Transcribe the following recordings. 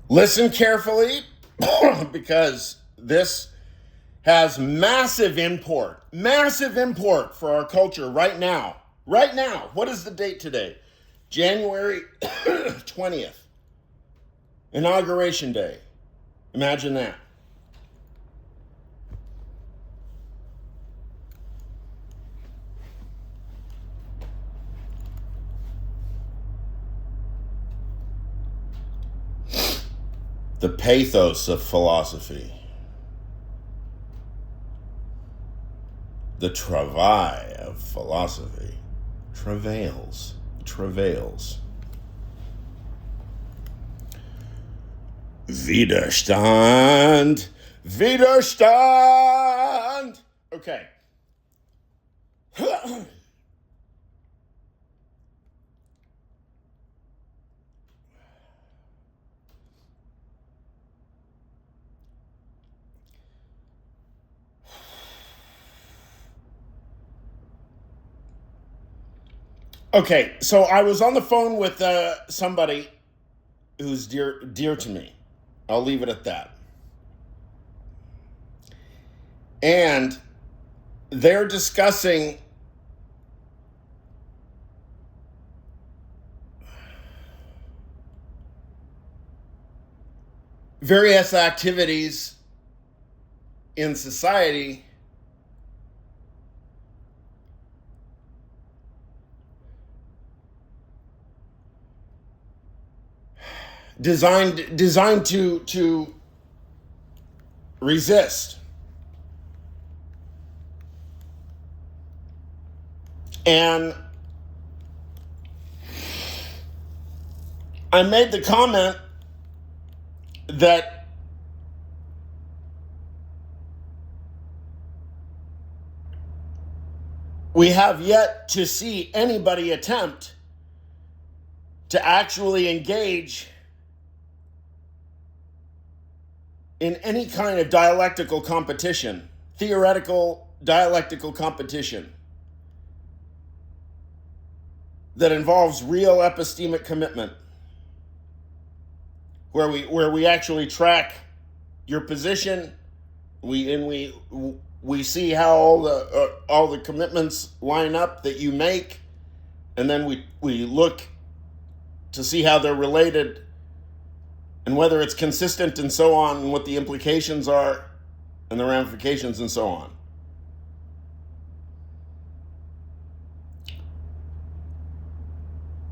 Listen carefully because this has massive import for our culture right now. Right now. What is the date today? January 20th. Inauguration Day. Imagine that. The pathos of philosophy. The travail of philosophy. Travails. Widerstand. Okay. Okay, so I was on the phone with somebody who's dear to me. I'll leave it at that. And they're discussing various activities in society designed to resist. And I made the comment that we have yet to see anybody attempt to actually engage in any kind of dialectical competition, theoretical dialectical competition that involves real epistemic commitment, where we actually track your position, we see how all the commitments line up that you make, and then we look to see how they're related and whether it's consistent and so on, and what the implications are and the ramifications and so on.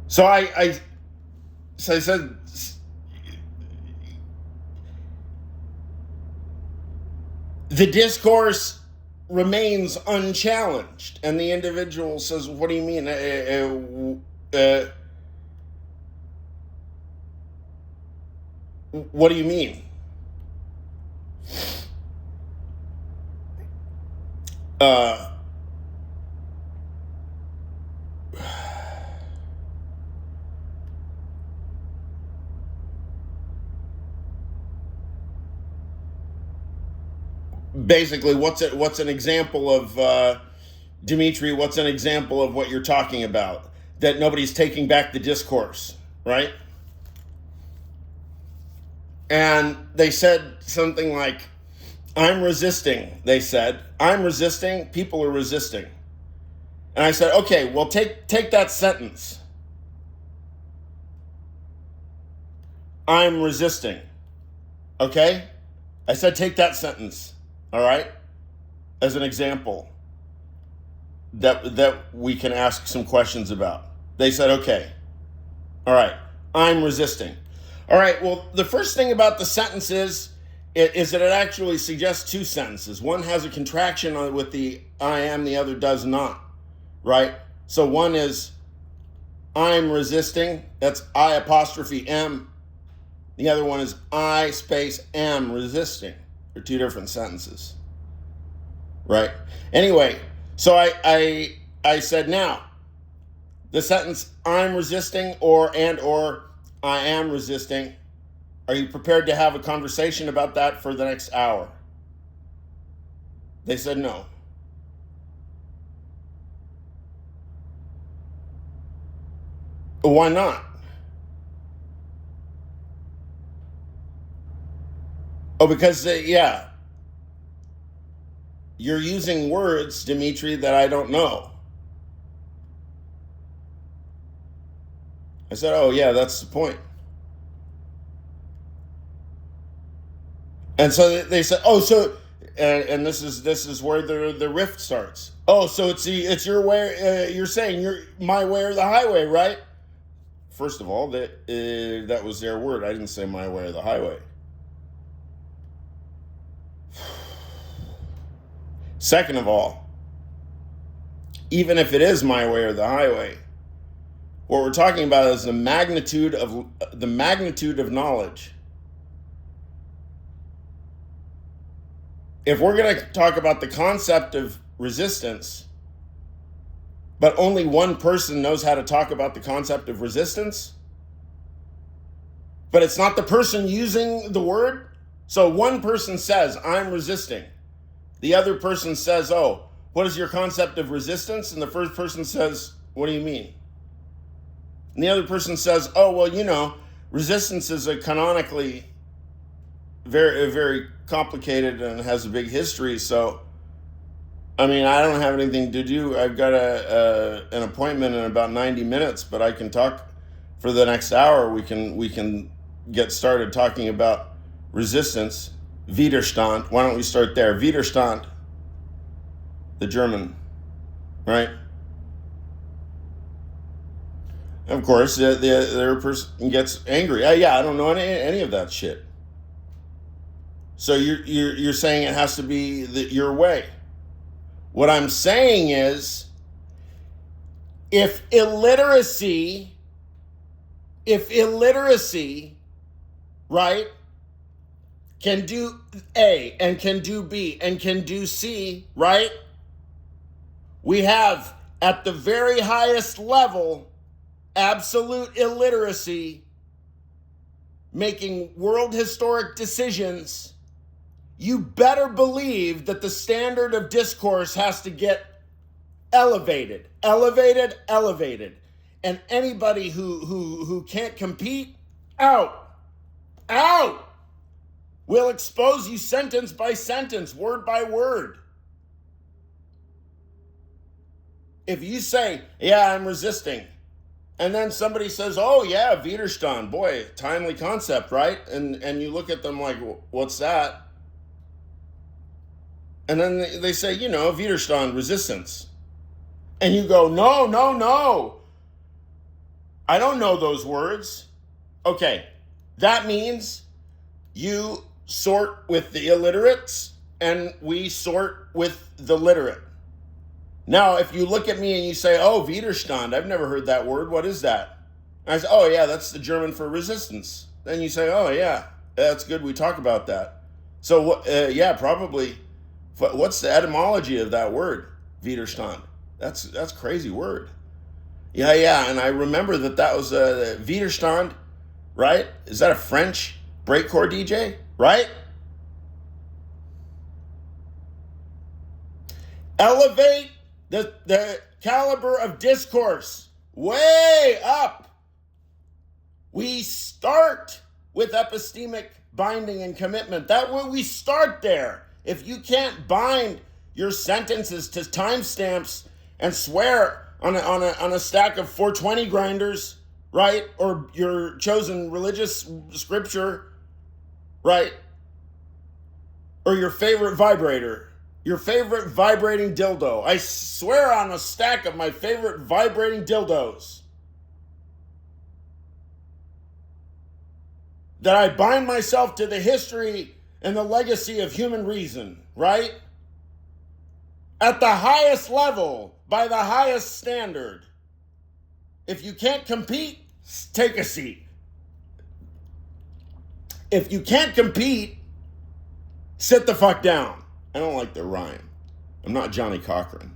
So I said, the discourse remains unchallenged, and the individual says, "What do you mean? What do you mean?" Basically, what's an example of Dimitri? What's an example of what you're talking about? That nobody's taking back the discourse, right? And they said something like, "I'm resisting." They said, "I'm resisting. People are resisting." And I said, "Okay, well, take that sentence. I'm resisting." Okay? I said, take that sentence. All right? As an example that we can ask some questions about. They said, "Okay. All right. I'm resisting." All right. Well, the first thing about the sentence is that it actually suggests two sentences. One has a contraction with the I am, the other does not. Right? So one is I'm resisting. That's I apostrophe M. The other one is I space am resisting. They're two different sentences. Right? Anyway, so I said, now, the sentence I'm resisting or I am resisting, are you prepared to have a conversation about that for the next hour? They said no. Why not? Oh, because, yeah, you're using words, Dimitri, that I don't know. I said, oh, yeah, that's the point. And so they said, oh, so, and this is where the rift starts. Oh, so it's your way. You're saying you're my way or the highway, right? First of all, that was their word. I didn't say my way or the highway. Second of all, even if it is my way or the highway, what we're talking about is the magnitude of knowledge. If we're going to talk about the concept of resistance, but only one person knows how to talk about the concept of resistance, but it's not the person using the word. So one person says, I'm resisting. The other person says, oh, what is your concept of resistance? And the first person says, what do you mean? And the other person says, oh, well, resistance is a canonically very, very complicated and has a big history. So, I mean, I don't have anything to do. I've got an appointment in about 90 minutes, but I can talk for the next hour. We can get started talking about resistance, Widerstand. Why don't we start there? Widerstand, the German, right? Of course, the other person gets angry. Yeah, I don't know any of that shit. So you're saying it has to be your way. What I'm saying is, if illiteracy, right, can do A and can do B and can do C, right? We have at the very highest level absolute illiteracy making world historic decisions. You better believe that the standard of discourse has to get elevated. And anybody who can't compete, out. We'll expose you sentence by sentence, word by word. If you say, yeah, I'm resisting, and then somebody says, oh, yeah, Widerstand, boy, timely concept, right? And you look at them like, what's that? And then they say, Widerstand, resistance. And you go, no. I don't know those words. Okay, that means you sort with the illiterates and we sort with the literate. Now, if you look at me and you say, oh, Widerstand, I've never heard that word. What is that? And I say, oh, yeah, that's the German for resistance. Then you say, oh, yeah, that's good. We talk about that. So, yeah, probably. What's the etymology of that word, Widerstand? That's crazy word. Yeah, and I remember that was Widerstand, right? Is that a French breakcore DJ, right? Elevate the caliber of discourse way up. We start with epistemic binding and commitment. That way we start there. If you can't bind your sentences to timestamps and swear on a stack of 420 grinders, right? Or your chosen religious scripture, right? Or your favorite vibrator, your favorite vibrating dildo. I swear on a stack of my favorite vibrating dildos that I bind myself to the history and the legacy of human reason, right? At the highest level, by the highest standard. If you can't compete, take a seat. If you can't compete, sit the fuck down. I don't like the rhyme. I'm not Johnny Cochran.